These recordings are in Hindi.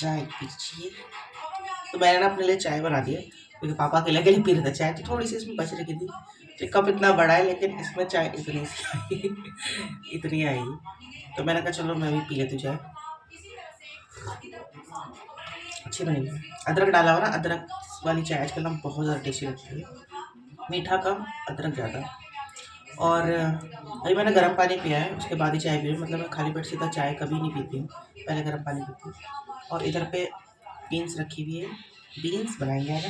चाय पीजिए। तो मैंने ना अपने लिए चाय बना दी है क्योंकि पापा अकेले पी रहे थे चाय, तो थोड़ी सी इसमें बच रही थी। तो कप इतना बड़ा है लेकिन इसमें चाय इतनी सी आई इतनी आई। तो मैंने कहा चलो मैं भी पी लेती चाय, अच्छी बनेगी। अदरक डाला हुआ ना, अदरक वाली चाय आजकल ना बहुत ज़्यादा टेस्टी लगती है, मीठा कम अदरक ज़्यादा। और अभी मैंने गर्म पानी पिया है, उसके बाद ही चाय पी रही हूँ। मतलब मैं खाली पेट सीधा चाय कभी नहीं पीती हूँ, पहले गर्म पानी पीती हूँ। और इधर पे बीन्स रखी हुई है, बीन्स बनाएंगे आज,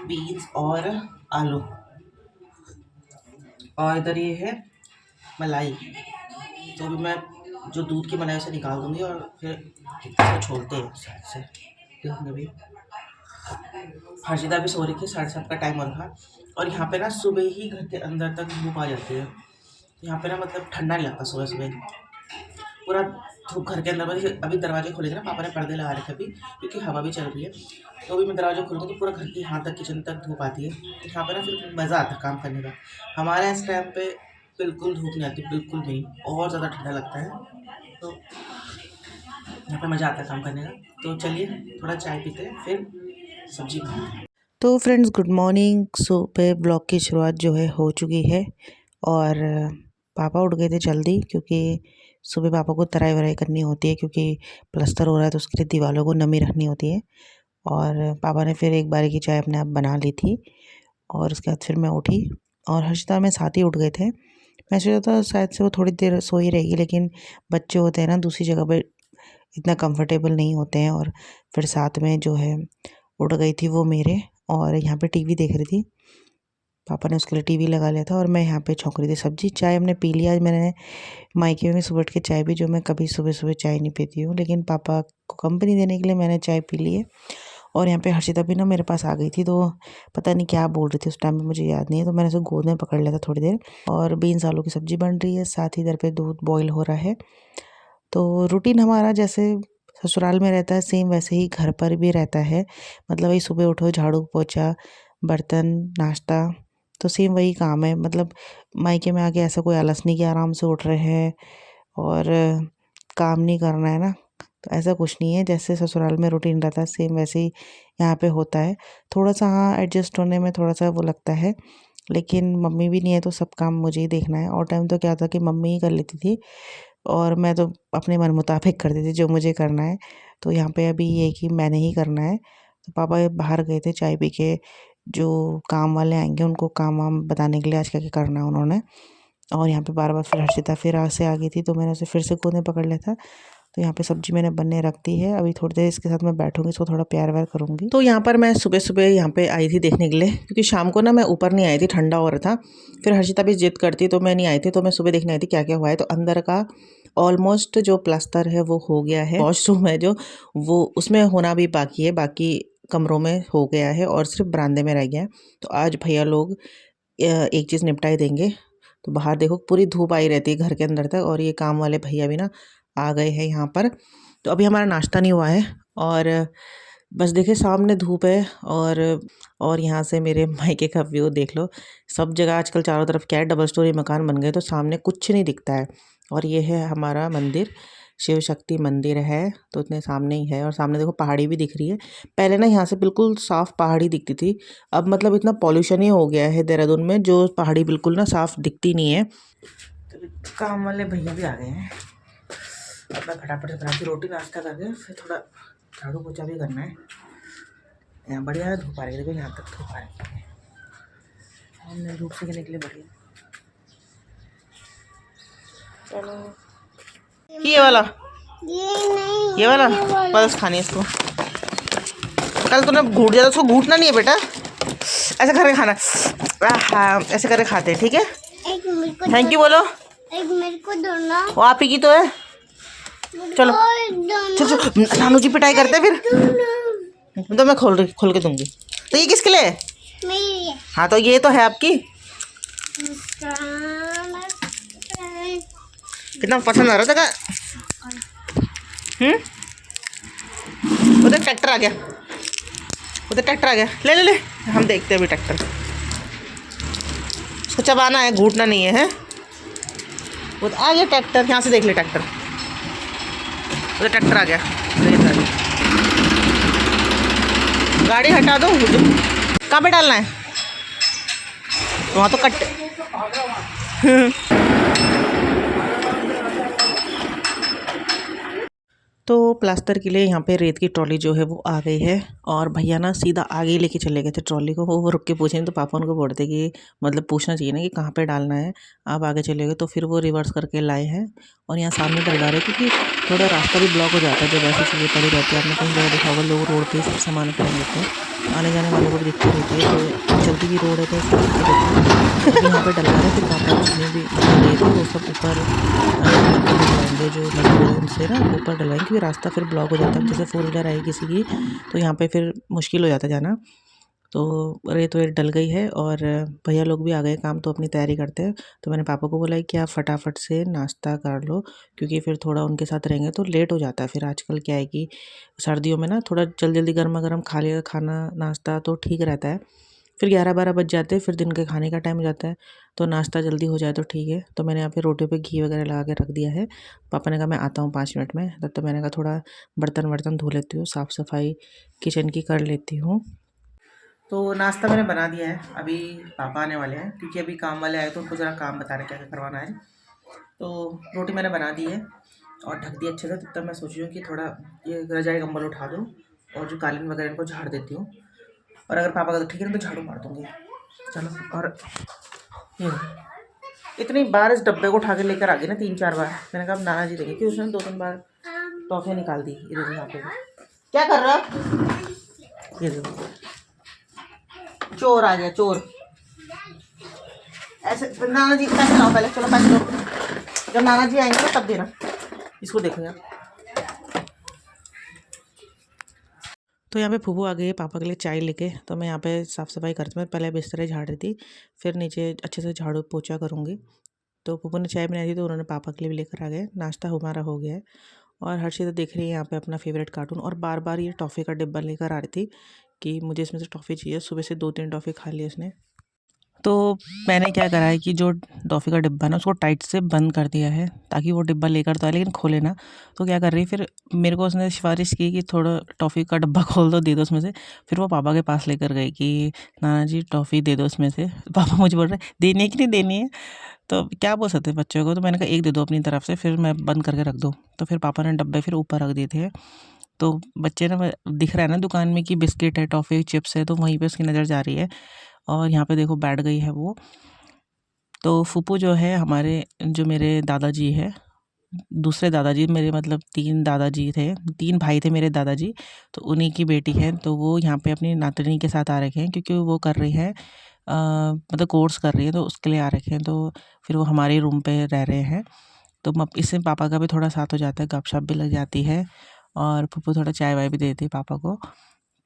बीन्स और आलू। और इधर ये है मलाई, तो अभी मैं जो दूध की मलाई से निकाल दूँगी और फिर इसको छोड़ते हैं साइड से। देखूँगी अभी हर्षिता भी सो रही थी, 7:30 का टाइम हो रहा। और यहाँ पे ना सुबह ही घर के अंदर तक धूप आ जाती है। यहाँ पे ना मतलब ठंडा नहीं लगता सुबह सुबह, पूरा धूप घर के अंदर। बस अभी दरवाजे खोलेंगे ना, पापा ने पर्दे लगा रखे अभी क्योंकि हवा भी चल रही है। तो अभी मैं दरवाजा खोलूँगी तो पूरा घर के यहाँ तक, किचन तक धूप आती है। यहाँ पे ना फिर मज़ा आता है काम करने का। हमारे इस टाइम पे बिल्कुल धूप नहीं आती, बिल्कुल भी, और ज़्यादा ठंडा लगता है। तो यहाँ पे मज़ा आता है काम करने का। तो चलिए थोड़ा चाय पीते हैं फिर सब्जी बनाते हैं। तो फ्रेंड्स गुड मॉर्निंग। सुबह ब्लॉग की शुरुआत जो है हो चुकी है और पापा उठ गए थे जल्दी क्योंकि सुबह पापा को तराई वराई करनी होती है क्योंकि प्लस्तर हो रहा है, तो उसके लिए दीवारों को नमी रखनी होती है। और पापा ने फिर एक बारी की चाय अपने आप बना ली थी और उसके बाद फिर मैं उठी और हर्षिता में साथ ही उठ गए थे। मैं सोचा था शायद से वो थोड़ी देर सो ही रहेगी, लेकिन बच्चे होते हैं ना दूसरी जगह पर इतना कंफर्टेबल नहीं होते हैं। और फिर साथ में जो है उठ गई थी वो मेरे, और यहाँ पे टीवी देख रही थी। पापा ने उसके लिए टीवी लगा लिया था और मैं यहाँ पे छौंक रही थी सब्जी। चाय हमने पी लिया। आज मैंने मायके में सुबह उठ के चाय पी, जो मैं कभी सुबह सुबह चाय नहीं पीती हूँ, लेकिन पापा को कंपनी देने के लिए मैंने चाय पी ली है। और यहाँ पे हर्षिता भी ना मेरे पास आ गई थी, तो पता नहीं क्या बोल रही थी उस टाइम में, मुझे याद नहीं है। तो मैंने उसे गोद में पकड़ लिया था थोड़ी देर। और बीन्स आलू की सब्ज़ी बन रही है, साथ ही इधर पे दूध बॉईल हो रहा है। तो रूटीन हमारा जैसे ससुराल में रहता है सेम वैसे ही घर पर भी रहता है। मतलब वही सुबह उठो, झाड़ू पोछा, बर्तन, नाश्ता, तो सेम वही काम है। मतलब मायके में आके ऐसा कोई आलस नहीं कि आराम से उठ रहे हैं और काम नहीं करना है ना, तो ऐसा कुछ नहीं है। जैसे ससुराल में रूटीन रहता है सेम वैसे ही यहाँ पे होता है। थोड़ा सा हाँ एडजस्ट होने में थोड़ा सा वो लगता है, लेकिन मम्मी भी नहीं है तो सब काम मुझे ही देखना है। और टाइम तो क्या था कि मम्मी ही कर लेती थी और मैं तो अपने मन मुताबिक करती थी जो मुझे करना है। तो यहाँ पे अभी ये कि मैंने ही करना है। तो पापा बाहर गए थे चाय पी के, जो काम वाले आएंगे उनको काम वाम बताने के लिए आज क्या क्या करना है उन्होंने। और यहाँ पे बार बार फिर हर्षिता फिर आज से आ गई थी, तो मैंने उसे फिर से गोद में पकड़ लिया था। तो यहाँ पे सब्जी मैंने बनने रख दी है, अभी थोड़ी देर इसके साथ मैं बैठूंगी, इसको थोड़ा प्यार व्यार करूँगी। तो यहाँ पर मैं सुबह सुबह यहाँ पे आई थी देखने के लिए, क्योंकि शाम को ना मैं ऊपर नहीं आई थी, ठंडा हो रहा था। फिर हर्षिता भी जिद करती तो मैं नहीं आई थी, तो मैं सुबह देखने आई थी क्या क्या हुआ है। तो अंदर का ऑलमोस्ट जो प्लास्टर है वो हो गया है। वॉशरूम है जो, वो उसमें होना भी बाकी है, बाकी कमरों में हो गया है और सिर्फ बरामदे में रह गया है। तो आज भैया लोग एक चीज़ निपटाई देंगे। तो बाहर देखो पूरी धूप आई रहती है घर के अंदर तक, और ये काम वाले भैया भी ना आ गए हैं यहाँ पर। तो अभी हमारा नाश्ता नहीं हुआ है और बस देखिए सामने धूप है। और यहाँ से मेरे मायके का व्यू देख लो। सब जगह आजकल चारों तरफ क्या है, डबल स्टोरी मकान बन गए, तो सामने कुछ नहीं दिखता है। और ये है हमारा मंदिर, शिव शक्ति मंदिर है, तो इतने सामने ही है। और सामने देखो पहाड़ी भी दिख रही है। पहले ना यहाँ से बिल्कुल साफ़ पहाड़ी दिखती थी, अब मतलब इतना पॉल्यूशन ही हो गया है देहरादून में, जो पहाड़ी बिल्कुल ना साफ़ दिखती नहीं है। तो काम वाले भैया भी आ गए हैं। अब मैं फटाफट से बनाती रोटी, नाश्ता करके फिर थोड़ा झाड़ू पोछा भी करना है। यहाँ बढ़िया है, धूप आ रही है, देखो यहाँ तक धूप आ रही है, हमने धूप से के लिए बढ़िया। चलो ये वाला ये वाला पल्स खानी है इसको। कल तूने घूट दिया था, उसको घूटना नहीं है बेटा, ऐसे करके खाना। हाँ ऐसे करके खाते हैं, ठीक है। थैंक यू बोलो। एक मेरे को दो ना, वो आप ही की तो है। चलो चलो चलो, नानू जी पिटाई करते हैं फिर। तो मैं खोल के दूंगी। तो ये किसके लिए है? मेरी हाँ तो ये तो है आपकी। कितना पसंद आ रहा था। उधर ट्रैक्टर आ गया, उधर ट्रैक्टर आ गया, ले ले ले। हम देखते हैं अभी ट्रैक्टर, उसको चबाना है, घूटना नहीं है। वो आ गया ट्रैक्टर, यहाँ से देख ले ट्रैक्टर, उधर ट्रैक्टर आ गया। गाड़ी हटा दो। कहाँ पे डालना है? वहाँ तो कट तो प्लास्टर के लिए यहाँ पे रेत की ट्रॉली जो है वो आ गई है और भैया ना सीधा आगे ही लेके चले गए थे ट्रॉली को। वो रुक के पूछे तो पापा उनको बोलते कि मतलब पूछना चाहिए ना कि कहाँ पे डालना है, आप आगे चले गए। तो फिर वो रिवर्स करके लाए हैं और यहाँ सामने डलवा रहे क्योंकि थोड़ा रास्ता भी ब्लॉक हो जाता है जब ऐसी चीज़ें पड़ी रहती है। आपने कहीं जगह देखा होगा लोग रोड पे सब सामान खड़े रहते हैं, आने जाने वालों को भी दिक्कत होती है। तो चलती भी रोड है तो इसकी दिक्कत होती है। तो यहाँ पर डलवा रहे फिर पापा जितने भी गए थे वो सब ऊपर डलवाएंगे, जो मजदूर है उनसे ना ऊपर डलवाएंगे क्योंकि रास्ता फिर ब्लॉक हो जाता है। जैसे फोर व्हीलर आई किसी की तो यहाँ पे फिर मुश्किल हो जाता है जाना। तो रेत वेत डल गई है और भैया लोग भी आ गए काम, तो अपनी तैयारी करते हैं। तो मैंने पापा को बोला कि आप फटाफट से नाश्ता कर लो क्योंकि फिर थोड़ा उनके साथ रहेंगे तो लेट हो जाता है। फिर आजकल क्या है कि सर्दियों में ना थोड़ा जल्दी जल्दी गर्मा गर्म खा लिया खाना नाश्ता तो ठीक रहता है। फिर 11-12 बज जाते हैं, फिर दिन के खाने का टाइम हो जाता है। तो नाश्ता जल्दी हो जाए तो ठीक है। तो मैंने यहाँ पे रोटियों पे घी वगैरह लगा के रख दिया है। पापा ने कहा मैं आता हूँ 5 मिनट में। तब तो मैंने कहा थोड़ा बर्तन वर्तन धो लेती हूँ, साफ़ सफाई किचन की कर लेती हूँ। तो नाश्ता मैंने बना दिया है, अभी पापा आने वाले हैं क्योंकि अभी काम वाले आए तो उनको ज़रा काम बता रहे क्या क्या करवाना है। तो रोटी मैंने बना दी है और ढक दी अच्छे से। तब तक मैं सोच रही हूँ कि थोड़ा ये रजाई कंबल उठा दूँ और जो कालीन वगैरह इनको झाड़ देती हूँ। और अगर पापा का तो ठीक है तो झाड़ू मार दूँगी। चलो। और ये इतनी बार इस डब्बे को उठा के लेकर आ गई ना 3-4 बार। मैंने कहा अब नाना जी देंगे कि उसने 2-3 बार टॉफियाँ निकाल दी। ये देखो यहाँ पे क्या कर रहा है, ये देखो चोर आ गया चोर। ऐसे नाना जी के पैसे लाओ पहले, चलो पैसे लो, जब नाना जी आएंगे ना तब देना। इसको देखो यार। तो यहाँ पे फूफू आ गई है पापा के लिए चाय लेके। तो मैं यहाँ पे साफ़ सफाई करती हूँ, पहले बिस्तर झाड़ रही थी, फिर नीचे अच्छे से झाड़ू पोछा करूँगी। तो फूफू ने चाय बनाई थी तो उन्होंने पापा के लिए भी लेकर आ गए। नाश्ता हमारा हो गया है और हर्षिता देख रही है यहाँ पे अपना फेवरेट कार्टून और बार बार ये टॉफ़ी का डिब्बा लेकर आ रही थी कि मुझे इसमें से टॉफ़ी चाहिए। सुबह से 2-3 टॉफ़ी खा ली उसने। तो मैंने क्या करा है कि जो टॉफ़ी का डिब्बा है ना उसको टाइट से बंद कर दिया है ताकि वो डिब्बा लेकर तो आए लेकिन खोले ना। तो क्या कर रही है फिर मेरे को उसने सिफारिश की कि थोड़ा टॉफ़ी का डिब्बा खोल दो, दे दो उसमें से। फिर वो पापा के पास लेकर गई कि नाना जी टॉफ़ी दे दो उसमें से। पापा मुझे बोल रहे देनी है कि नहीं देनी है। तो क्या बोल सकते हैं बच्चों को। तो मैंने कहा एक दे दो अपनी तरफ से, फिर मैं बंद करके रख दूँ। तो फिर पापा ने डब्बे फिर ऊपर रख दिए थे। तो बच्चे ना दिख रहा है ना दुकान में कि बिस्किट है टॉफ़ी चिप्स है, तो वहीं पे उसकी नज़र जा रही है और यहाँ पे देखो बैठ गई है वो। तो फूफू जो है हमारे, जो मेरे दादाजी है, दूसरे दादाजी मेरे मतलब 3 दादाजी थे, 3 भाई थे मेरे दादाजी। तो उन्हीं की बेटी है, तो वो यहाँ पे अपनी नातनी के साथ आ रखे हैं क्योंकि वो कर रही है मतलब कोर्स कर रही है तो उसके लिए आ रखे हैं। तो फिर वो हमारे रूम पे रह रहे हैं। तो इससे पापा का भी थोड़ा साथ हो जाता है, गपशप भी लग जाती है और फूफू थोड़ा चाय वाय भी देती है पापा को।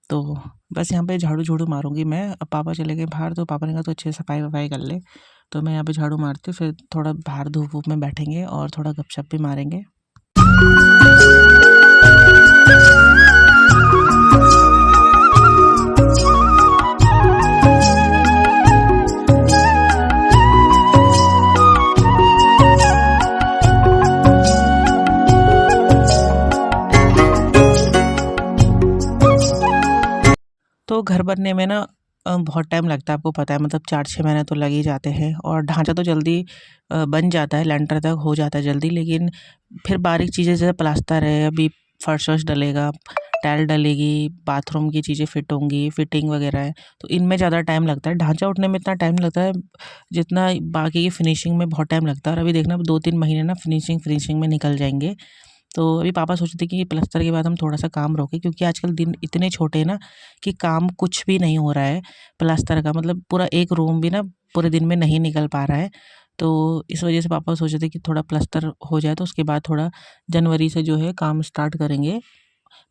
तो बस यहाँ पे झाड़ू झाड़ू मारूंगी मैं। अब पापा चले गए बाहर तो पापा ने कहा तो अच्छे से सफाई वफाई कर ले। तो मैं यहाँ पे झाड़ू मारती हूँ, फिर थोड़ा बाहर धूप वूप में बैठेंगे और थोड़ा गपशप भी मारेंगे। तो घर बनने में ना बहुत टाइम लगता है, आपको पता है, मतलब 4-6 महीने तो लग ही जाते हैं और ढांचा तो जल्दी बन जाता है, लेंटर तक हो जाता है जल्दी। लेकिन फिर बारीक चीज़ें जैसे प्लास्टर है, अभी फर्श वर्श डलेगा, टाइल डलेगी, बाथरूम की चीज़ें फिट होंगी, फिटिंग वगैरह है, तो इनमें ज़्यादा टाइम लगता है। ढांचा उठने में इतना टाइम लगता है जितना बाकी की फिनिशिंग में बहुत टाइम लगता है। और अभी देखना 2-3 महीने ना फिनिशिंग में निकल जाएंगे। तो अभी पापा सोचते थे कि प्लस्तर के बाद हम थोड़ा सा काम रोकें क्योंकि आजकल दिन इतने छोटे हैं ना कि काम कुछ भी नहीं हो रहा है प्लास्टर का, मतलब पूरा एक रूम भी ना पूरे दिन में नहीं निकल पा रहा है। तो इस वजह से पापा सोचे थे कि थोड़ा प्लास्टर हो जाए तो उसके बाद थोड़ा जनवरी से जो है काम स्टार्ट करेंगे।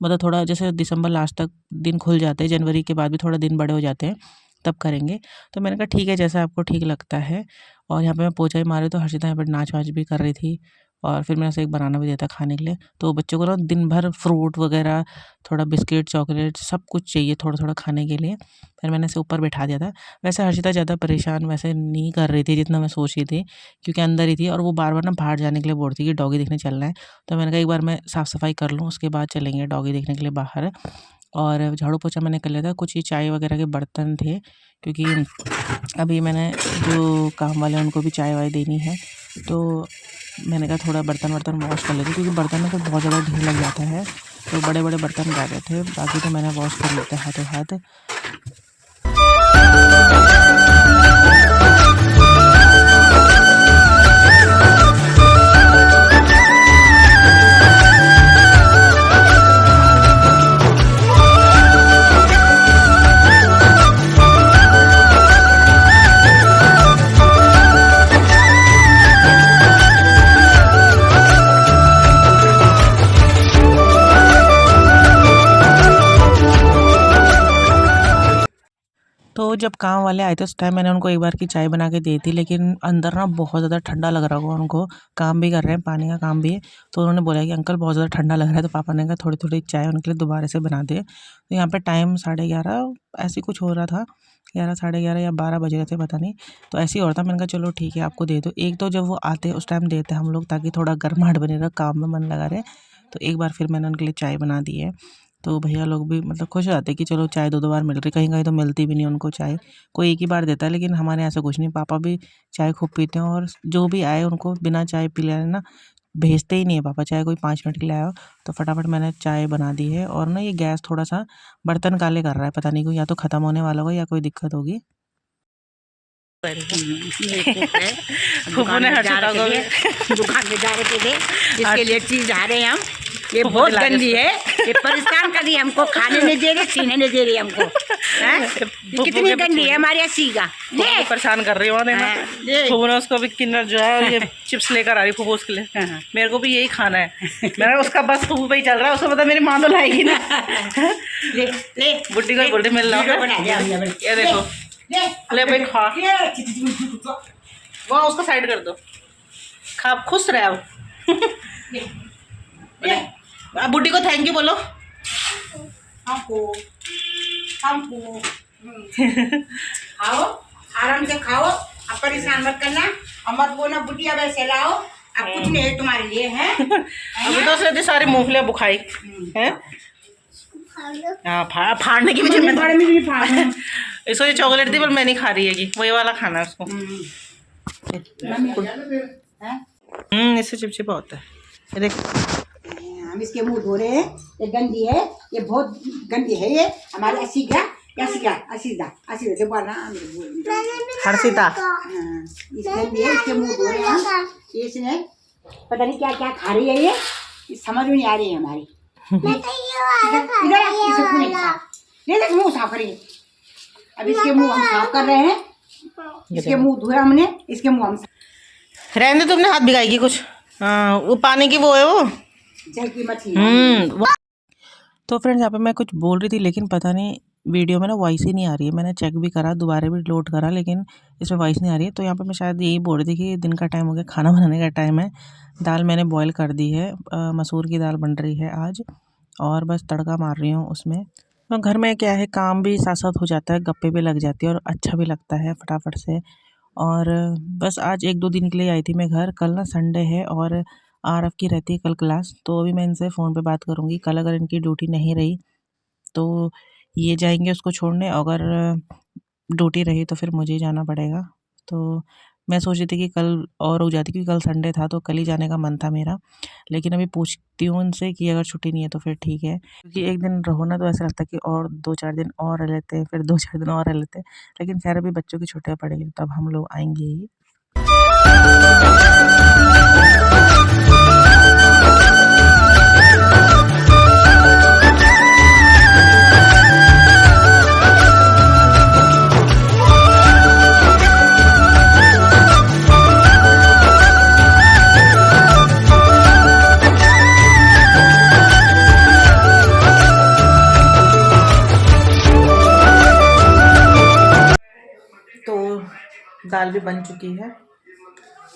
मतलब थोड़ा जैसे दिसंबर लास्ट तक दिन खुल जाते हैं, जनवरी के बाद भी थोड़ा दिन बड़े हो जाते हैं, तब करेंगे। तो मैंने कहा ठीक है जैसा आपको ठीक लगता है। और यहाँ पे मैं पोछा ही मारे तो हर्षिता यहाँ पर नाच वाच भी कर रही थी और फिर मैंने उसे एक बनाना भी दिया था खाने के लिए। तो बच्चों को ना दिन भर फ्रूट वगैरह, थोड़ा बिस्किट चॉकलेट सब कुछ चाहिए थोड़ा थोड़ा खाने के लिए। फिर मैंने इसे ऊपर बैठा दिया था। वैसे हर्षिता ज़्यादा परेशान वैसे नहीं कर रही थी जितना मैं सोच रही थी क्योंकि अंदर ही थी और वो बार बार ना बाहर जाने के लिए बोल रही थी कि डॉगी देखने चलना है। तो मैंने कहा एक बार मैं साफ़ सफाई कर लूँ उसके बाद चलेंगे डॉगी देखने के लिए बाहर। और झाड़ू पोछा मैंने कर लिया था। कुछ ये चाय वगैरह के बर्तन थे, क्योंकि अभी मैंने जो काम वाले हैं उनको भी चाय वाय देनी है, तो मैंने कहा थोड़ा बर्तन वर्तन वॉश कर लेते, क्योंकि बर्तनों पे बहुत ज़्यादा ढेर लग जाता है। तो बड़े बड़े बर्तन रह गए थे, बाकी तो मैंने वॉश कर लेते हाथों हाथ। तो जब काम वाले आए थे उस टाइम मैंने उनको एक बार की चाय बना के दी थी, लेकिन अंदर ना बहुत ज़्यादा ठंडा लग रहा होगा उनको, काम भी कर रहे हैं, पानी का काम भी है। तो उन्होंने बोला कि अंकल बहुत ज़्यादा ठंडा लग रहा है, तो पापा ने कहा थोड़ी थोड़ी चाय उनके लिए दोबारा से बना दे। तो यहाँ पे टाइम 11:30 ऐसे कुछ हो रहा था, 11, 11:30 या 12 बज रहे थे, पता नहीं। तो ऐसे ही और था, मैंने कहा चलो ठीक है आपको दे दो। एक तो जब वो आते उस टाइम देते हम लोग, ताकि थोड़ा गर्माहट बने रहे, काम में मन लगा रहे। तो एक बार फिर मैंने उनके लिए चाय बना दी है। तो भैया लोग भी मतलब खुश हो जाते कि चलो चाय 2-2 बार मिल रही, कहीं कहीं तो मिलती भी नहीं उनको चाय, कोई एक ही बार देता है। लेकिन हमारे यहाँ ऐसा कुछ नहीं, पापा भी चाय खूब पीते हैं, और जो भी आए उनको बिना चाय पी लेना ना भेजते ही नहीं है पापा, चाहे कोई 5 मिनट के लिए आया हो। तो फटाफट मैंने चाय बना दी है। और ना ये गैस थोड़ा सा बर्तन काले कर रहा है, पता नहीं क्यों, या तो ख़त्म होने वाला होगा या कोई दिक्कत होगी। फूफू ने दुकान में जा रहे थे, इसके लिए चीज आ रहे हैं हम। ये बहुत गंदी है, ये परेशान कर रही है हमको, खाने नहीं दे रहे, सीने नहीं दे रही हमको। ये कितनी गंदी है हमारी अस्सी का, ये परेशान कर रही हो फूफू ने उसको भी किन्नर जो है, और ये चिप्स लेकर आ रही फूफू उसके लिए। मेरे को भी यही खाना है, मेरा उसका बस फूफू पे ही चल रहा है, उसको पता मेरी माँ तो लाएगी ना। ले बुड्ढी को बुड्ढी मिल रहा है, ये देखो, ले भाई खा, वो उसको साइड कर दो, खा खुश रहे अब। बुड्ढी को थैंक यू बोलो। हमको खाओ, आराम से खाओ, अब परेशान मत करना, और मत बोलना बुढ़िया वैसे लाओ, अब कुछ नहीं है तुम्हारे लिए है। अभी तो उसने सारी मूंगफलियां बुखाई हैं। हाँ, फाड़ने की भी जिम्मेदारी। इसको ये चॉकलेट दी पर मैं नहीं खा रही है, कि वही वाला खाना है उसको। इससे चिपचिपा होता है, ये देख। हम इसके मुंह धो रहे हैं, ये गंदी है, ये बहुत गंदी है, ये हमारे हर्षिता हर्षिता इसके मुंह धो रहे हैं। इसने पता नहीं क्या क्या खा रही है, ये समझ में नहीं आ रही है हमारी। इधर मुंह साफ करेंगे, अब इसके मुंह हम साफ कर रहे हैं, इसके मुंह धोया हमने, इसके मुंह हम रहने दो, तुमने हाथ भिगाएगी कुछ। हाँ, वो पानी की वो है, वो जल की मछली। तो फ्रेंड्स यहाँ पे मैं कुछ बोल रही थी, लेकिन पता नहीं वीडियो में ना वॉइस ही नहीं आ रही है। मैंने चेक भी करा, दोबारा भी लोड करा, लेकिन इसमें वॉइस नहीं आ रही है। तो यहाँ पे मैं शायद यही बोल रही थी कि दिन का टाइम हो गया, खाना बनाने का टाइम है। दाल मैंने बॉईल कर दी है, मसूर की दाल बन रही है आज, और बस तड़का मार रही हूँ उसमें। तो घर में क्या है, काम भी साथ साथ हो जाता है, गप्पे भी लग जाती है, और अच्छा भी लगता है फटाफट से। और बस आज 1-2 दिन के लिए आई थी मैं घर। कल ना संडे है, और आरव की रहती है कल क्लास, तो अभी मैं इनसे फ़ोन पे बात करूँगी। कल अगर इनकी ड्यूटी नहीं रही तो ये जाएंगे उसको छोड़ने, अगर ड्यूटी रही तो फिर मुझे ही जाना पड़ेगा। तो मैं सोच रही थी कि कल और हो जाती, क्योंकि कल संडे था, तो कल ही जाने का मन था मेरा। लेकिन अभी पूछती हूँ उनसे कि अगर छुट्टी नहीं है तो फिर ठीक है, क्योंकि एक दिन रहो ना तो ऐसा लगता है कि और 2-4 दिन और रह लेते हैं, फिर 2-4 दिन और रह लेते हैं। लेकिन खैर अभी बच्चों की छुट्टियाँ पड़ेगी तब हम लोग आएंगे ही। दाल भी बन चुकी है,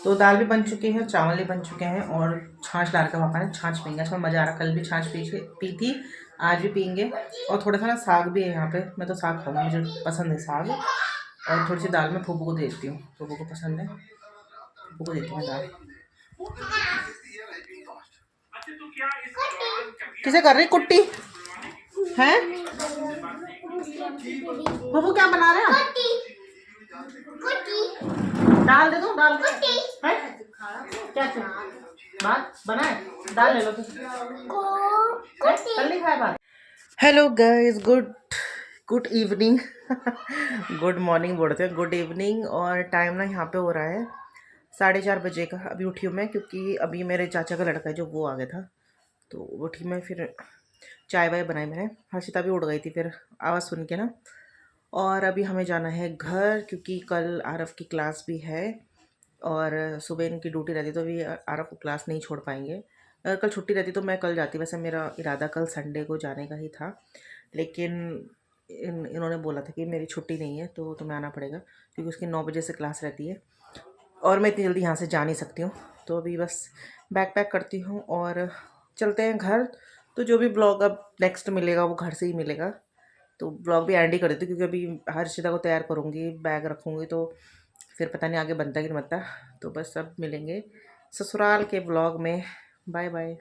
तो दाल भी बन चुकी है, चावल भी बन चुके हैं, और छाछ डाल कर पापा ने छाछ पीएंगे। थोड़ा मज़ा आ रहा, कल भी छाछ पी थी, आज भी पीएंगे। और थोड़ा सा ना साग भी है यहाँ पे, मैं तो साग खाऊंगी, मुझे पसंद है साग। और थोड़ी सी दाल में फूफू को दे देती हूँ, फूफू को पसंद है, फूफू को देती हूँ दाल। किसे कर रही कुट्टी? हैं? बबू क्या बना रहे हैं? दाल दे दो, दाल है? क्या बात बनाए? दाल ले लो तुम। कल नहीं खाया भात? Hello guys, good evening. Good morning बोलते हैं, गुड इवनिंग। और टाइम ना यहाँ पे हो रहा है 4:30 बजे का। अभी उठी हूँ मैं, क्योंकि अभी मेरे चाचा का लड़का है जो वो आ गया था, तो उठी मैं, फिर चाय वाय बनाई मैंने। हर्षिता भी उठ गई थी फिर आवाज़ सुन के ना। और अभी हमें जाना है घर, क्योंकि कल आरव की क्लास भी है और सुबह इनकी ड्यूटी रहती, तो अभी आरव को क्लास नहीं छोड़ पाएंगे। अगर कल छुट्टी रहती तो मैं कल जाती, वैसे मेरा इरादा कल संडे को जाने का ही था, लेकिन इन्होंने बोला था कि मेरी छुट्टी नहीं है तो तुम्हें आना पड़ेगा, क्योंकि उसकी 9 बजे से क्लास रहती है और मैं इतनी जल्दी यहाँ से जा नहीं सकती हूँ। तो अभी बस बैग पैक करती हूँ और चलते हैं घर। तो जो भी ब्लॉग अब नेक्स्ट मिलेगा वो घर से ही मिलेगा, तो ब्लॉग भी एंड ही कर देती हूँ, क्योंकि अभी हर्षिता को तैयार करूँगी, बैग रखूँगी, तो फिर पता नहीं आगे बनता कि नहीं बनता। तो बस अब मिलेंगे ससुराल के ब्लॉग में। Bye bye.